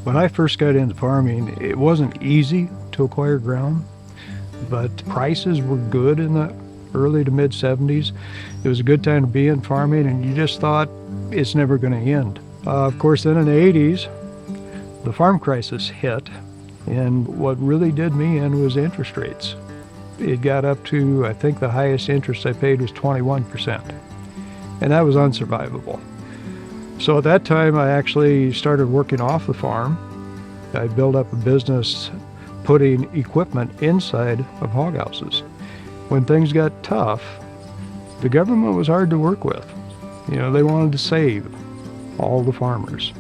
When I first got into farming, it wasn't easy to acquire ground, but prices were good in the early to mid 70s. It was a good time to be in farming, and you just thought it's never going to end. Of course, then in the 80s, the farm crisis hit, and what really did me in was interest rates. It got up to, I think the highest interest I paid was 21%, and that was unsurvivable. So at that time, I actually started working off the farm. I built up a business putting equipment inside of hog houses. When things got tough, the government was hard to work with. You know, they wanted to save all the farmers.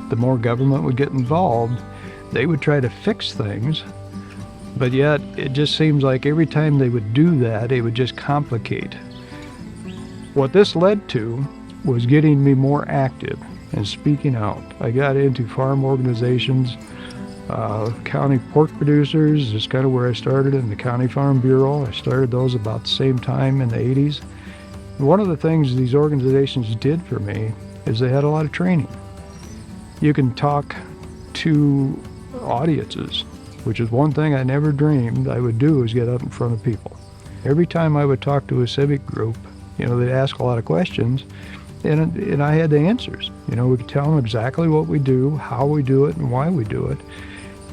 The more government would get involved, they would try to fix things, but yet it just seems like every time they would do that, it would just complicate. What this led to was getting me more active and speaking out. I got into farm organizations, county pork producers is kind of where I started, in the County Farm Bureau. I started those about the same time in the 80s. One of the things these organizations did for me is they had a lot of training. You can talk to audiences, which is one thing I never dreamed I would do, is get up in front of people. Every time I would talk to a civic group, you know, they'd ask a lot of questions, and I had the answers. You know, we could tell them exactly what we do, how we do it, and why we do it.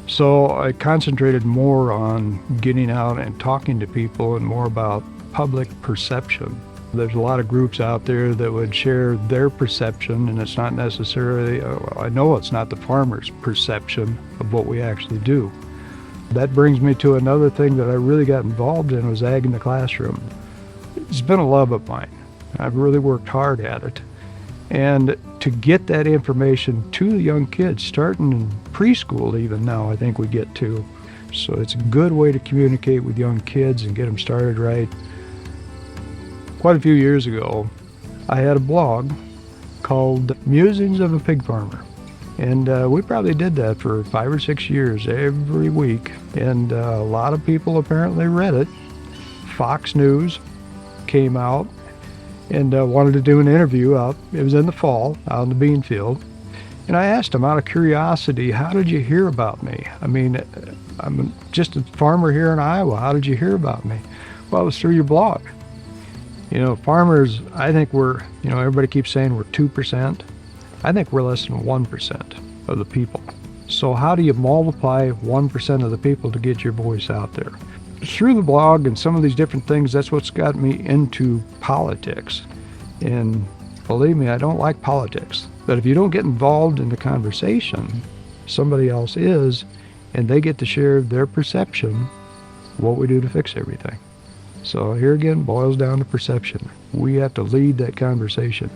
So I concentrated more on getting out and talking to people and more about public perception. There's a lot of groups out there that would share their perception, and it's not necessarily, I know it's not the farmer's perception of what we actually do. That brings me to another thing that I really got involved in, was ag in the classroom. It's been a love of mine. I've really worked hard at it. And to get that information to the young kids, starting in preschool even now, I think we get to. So it's a good way to communicate with young kids and get them started right. Quite a few years ago, I had a blog called Musings of a Pig Farmer. And we probably did that for 5 or 6 years, every week. And a lot of people apparently read it. Fox News came out and wanted to do an interview out. It was in the fall, out in the bean field. And I asked them out of curiosity, how did you hear about me? I mean, I'm just a farmer here in Iowa. How did you hear about me? Well, it was through your blog. You know, farmers, I think we're, you know, everybody keeps saying we're 2%. I think we're less than 1% of the people. So how do you multiply 1% of the people to get your voice out there? Through the blog and some of these different things, that's what's got me into politics. And believe me, I don't like politics. But if you don't get involved in the conversation, somebody else is, and they get to share their perception, what we do to fix everything. So here again, boils down to perception. We have to lead that conversation.